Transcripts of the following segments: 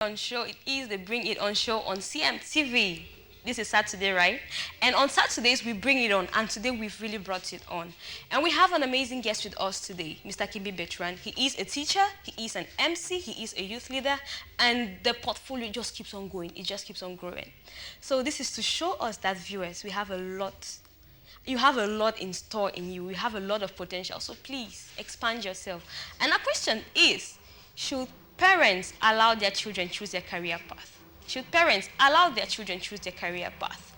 On show. It is the Bring It On show on CMTV. This is Saturday, right? And on Saturdays, we bring it on. And today, we've really brought it on. And we have an amazing guest with us today, Mr. Kimbi Bertrand. He is a teacher. He is an MC. He is a youth leader. And the portfolio just keeps on going. It just keeps on growing. So this is to show us that, viewers, we have a lot. You have a lot in store in you. You have a lot of potential. So please, expand yourself. And our question is, should parents allow their children choose their career path? Should parents allow their children choose their career path?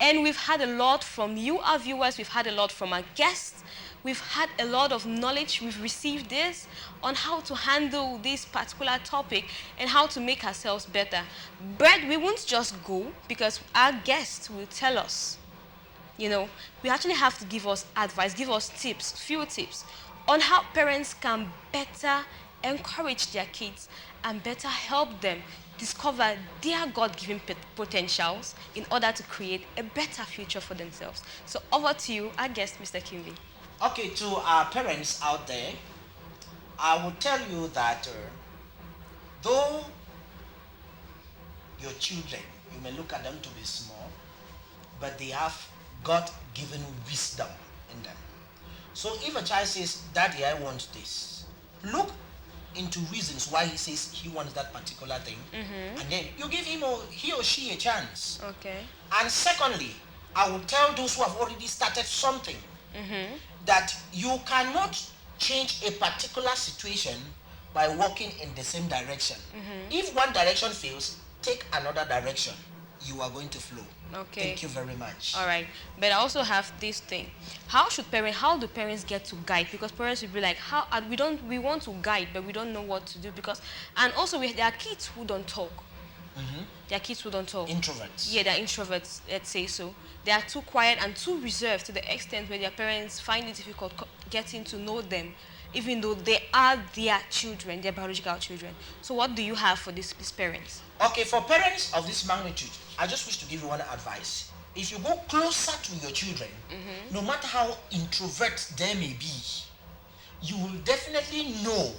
And we've had a lot from you, our viewers. We've had a lot from our guests. We've had a lot of knowledge. We've received this on how to handle this particular topic and how to make ourselves better. But we won't just go because our guests will tell us. You know, we actually have to give us advice, give us tips, few tips on how parents can better encourage their kids and better help them discover their God-given potentials in order to create a better future for themselves. So over to you, our guest, Mr. Kimbi. Okay, to our parents out there, I will tell you that though your children, you may look at them to be small, but they have God-given wisdom in them. So if a child says, Daddy, I want this, look into reasons why he says he wants that particular thing, and then you give him or he or she a chance. Okay. And secondly, I will tell those who have already started something that you cannot change a particular situation by walking in the same direction. If one direction fails, take another direction. You are going to flow. Okay. Thank you very much. All right. But I also have this thing. How do parents get to guide? Because parents will be like, we want to guide, but we don't know what to do because, and also there are kids who don't talk. There are kids who don't talk. Introverts. Yeah, they're introverts, let's say so. They are too quiet and too reserved to the extent where their parents find it difficult getting to know them, even though they are their children, their biological children. So what do you have for these parents? Okay, for parents of this magnitude, I just wish to give you one advice. If you go closer to your children, no matter how introvert they may be, you will definitely know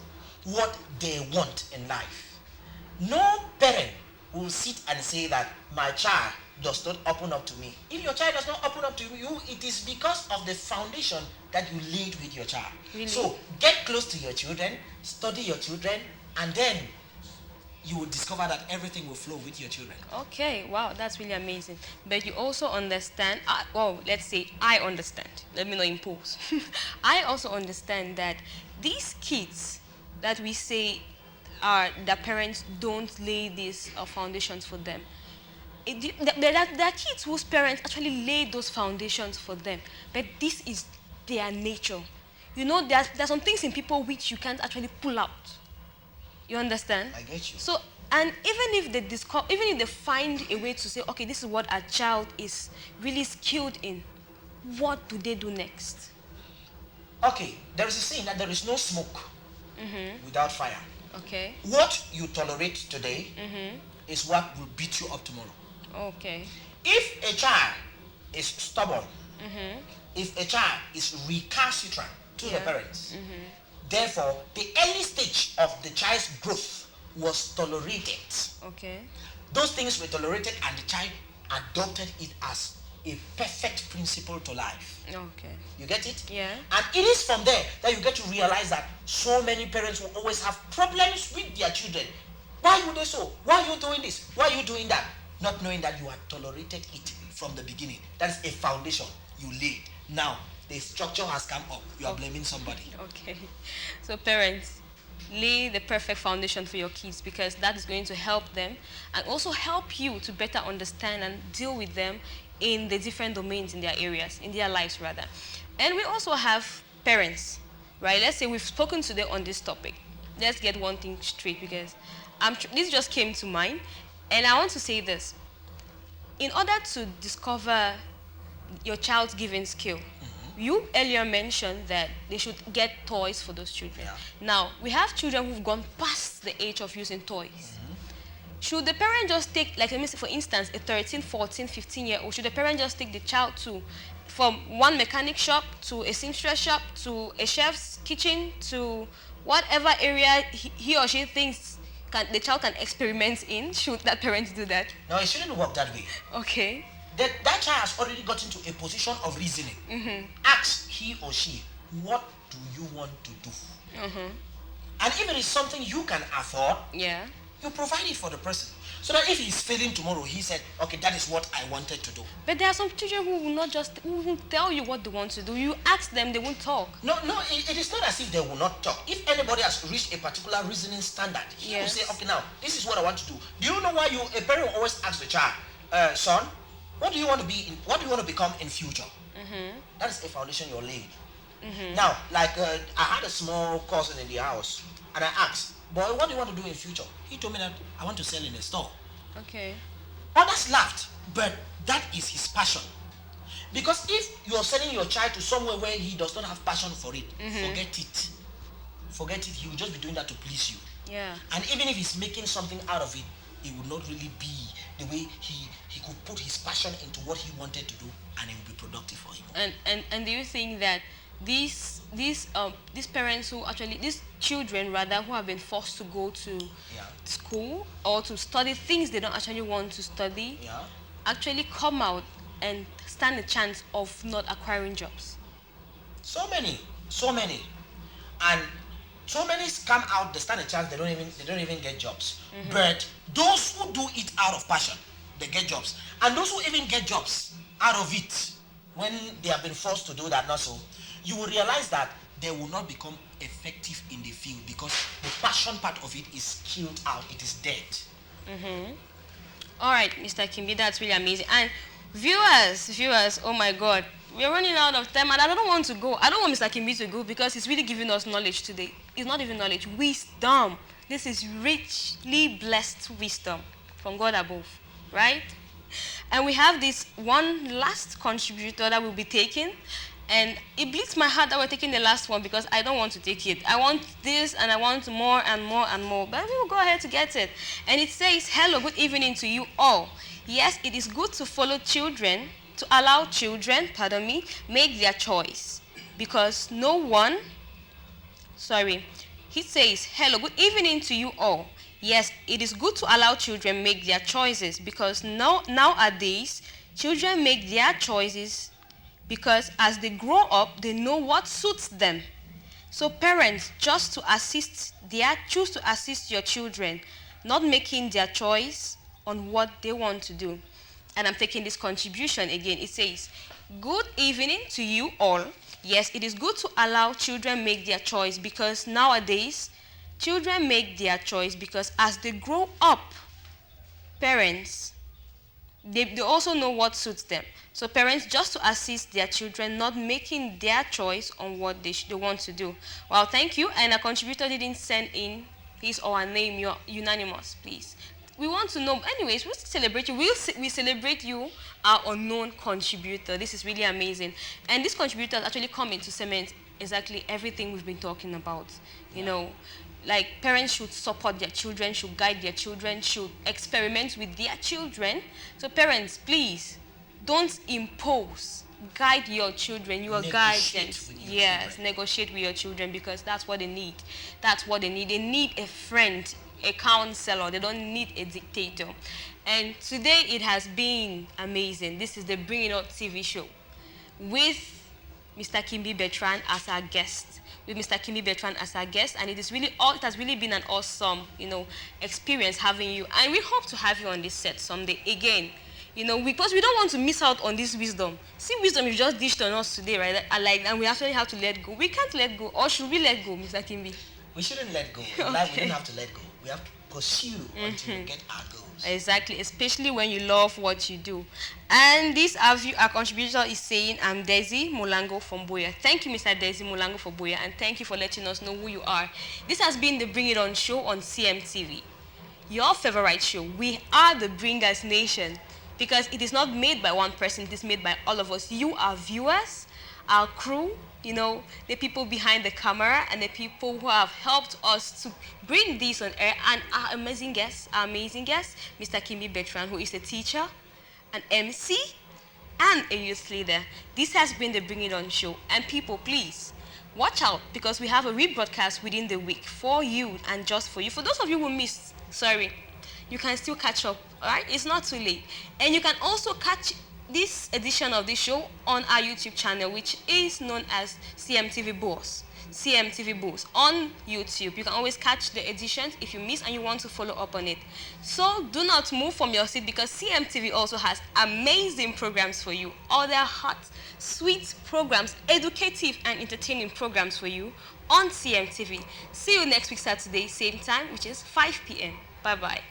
what they want in life. No parent will sit and say that my child does not open up to me. If your child does not open up to you, it is because of the foundation that you laid with your child. Really? So get close to your children, study your children, and then you will discover that everything will flow with your children. Okay, wow, that's really amazing. But you also understand, let's say I understand. Let me not impose. I also understand that these kids that we say the parents don't lay these foundations for them. There are kids whose parents actually lay those foundations for them. But this is their nature. You know, there are some things in people which you can't actually pull out. You understand? I get you. So, and even if they find a way to say, okay, this is what a child is really skilled in, what do they do next? Okay, there is a saying that there is no smoke without fire. Okay. What you tolerate today is what will beat you up tomorrow. Okay. If a child is stubborn, if a child is recalcitrant to the parents, therefore, the early stage of the child's growth was tolerated. Okay. Those things were tolerated and the child adopted it as a perfect principle to life. Okay. You get it? Yeah. And it is from there that you get to realize that so many parents will always have problems with their children. Why would they so? Why are you doing this? Why are you doing that? Not knowing that you had tolerated it from the beginning. That is a foundation you laid. Now, the structure has come up. You are blaming somebody. Okay. So parents, lay the perfect foundation for your kids because that is going to help them and also help you to better understand and deal with them in the different domains in their areas, in their lives rather. And we also have parents, right? Let's say we've spoken today on this topic. Let's get one thing straight because this just came to mind. And I want to say this. In order to discover your child's given skill, you earlier mentioned that they should get toys for those children. Yeah. Now, we have children who've gone past the age of using toys. Should the parent just take, like for instance, a 13, 14, 15-year-old, should the parent just take the child from one mechanic shop to a seamstress shop to a chef's kitchen to whatever area he or she thinks the child can experiment in? Should that parent do that? No, it shouldn't work that way. Okay. That child has already got into a position of reasoning. Ask he or she, what do you want to do? And if it is something you can afford, Yeah. you provide it for the person. So that if he's failing tomorrow, he said, okay, that is what I wanted to do. But there are some children who will tell you what they want to do. You ask them, they won't talk. No, it is not as if they will not talk. If anybody has reached a particular reasoning standard, he will say, okay, now, this is what I want to do. Do you know why a parent will always ask the child, son, what do you want to be? What do you want to become in future? That is a foundation you're laying. Now, like I had a small cousin in the house, and I asked, boy, what do you want to do in future? He told me that I want to sell in a store. Okay. Others laughed, but that is his passion. Because if you are sending your child to somewhere where he does not have passion for it, forget it. Forget it. He will just be doing that to please you. Yeah. And even if he's making something out of it, it would not really be the way he could put his passion into what he wanted to do, and it will be productive for him. And do you think that these parents who actually, these children rather, who have been forced to go to school or to study things they don't actually want to study, actually come out and stand a chance of not acquiring jobs? So many, and so many come out. They stand a chance. They don't even get jobs. But those who do it out of passion, they get jobs. And those who even get jobs out of it, when they have been forced to do that, not so, you will realize that they will not become effective in the field because the passion part of it is killed out. It is dead. All right, Mr. Kimbi, that's really amazing. And viewers, oh my God, we're running out of time, and I don't want to go. I don't want Mr. Kimbi to go because he's really giving us knowledge today. It's not even knowledge, wisdom. This is richly blessed wisdom from God above, right? And we have this one last contributor that we'll be taking. And it bleeds my heart that we're taking the last one because I don't want to take it. I want this and I want more and more and more. But we will go ahead to get it. And it says, hello, good evening to you all. Yes, it is good to follow children, to allow children, make their choice. Because no one, he says, hello, good evening to you all. Yes, it is good to allow children make their choices because nowadays, children make their choices because as they grow up, they know what suits them. So parents, just to choose to assist your children, not making their choice on what they want to do. And I'm taking this contribution again. It says, good evening to you all. Yes, it is good to allow children make their choice because nowadays, children make their choice because as they grow up, parents, they also know what suits them. So parents, just to assist their children, not making their choice on what they want to do. Well, thank you. And a contributor didn't send in his or her name. You're unanimous, please. We want to know. Anyways, we'll celebrate you. We celebrate you, our unknown contributor. This is really amazing. And this contributor has actually come in to cement exactly everything we've been talking about. You know, like parents should support their children, should guide their children, should experiment with their children. So parents, please, don't impose. Guide your children. You are guidance. Yes, negotiate with your children because that's what they need. That's what they need. They need a friend, a counselor. They don't need a dictator. And today it has been amazing. This is the Bring It Out TV show with Mr. Kimbi Bertrand as our guest. And it has really been an awesome, experience having you. And we hope to have you on this set someday again. Because we don't want to miss out on this wisdom. See, wisdom you just dished on us today, right? And we actually have to let go. We can't let go. Or should we let go, Mr. Kimbi? We shouldn't let go. In life, we don't have to let go. We have to pursue until we get our goals. Exactly, especially when you love what you do. And this our contributor is saying, I'm Desi Mulango from Boya. Thank you, Mr. Desi Mulango for Boya, and thank you for letting us know who you are. This has been the Bring It On show on CMTV. Your favorite show. We are the Bringers Nation because it is not made by one person, it is made by all of us. You, our viewers, our crew, the people behind the camera and the people who have helped us to bring this on air, and our amazing guest, Mr. Kimbi Bertrand, who is a teacher, an MC, and a youth leader. This has been the Bring It On show. And people, please, watch out because we have a rebroadcast within the week for you and just for you. For those of you who missed sorry, you can still catch up, all right? It's not too late. And you can also catch this edition of the show on our YouTube channel, which is known as CMTV Buzz. CMTV Buzz on YouTube. You can always catch the editions if you miss and you want to follow up on it. So do not move from your seat, because CMTV also has amazing programs for you. All their hot, sweet programs, educative and entertaining programs for you on CMTV. See you next week Saturday, same time, which is 5 p.m. Bye-bye.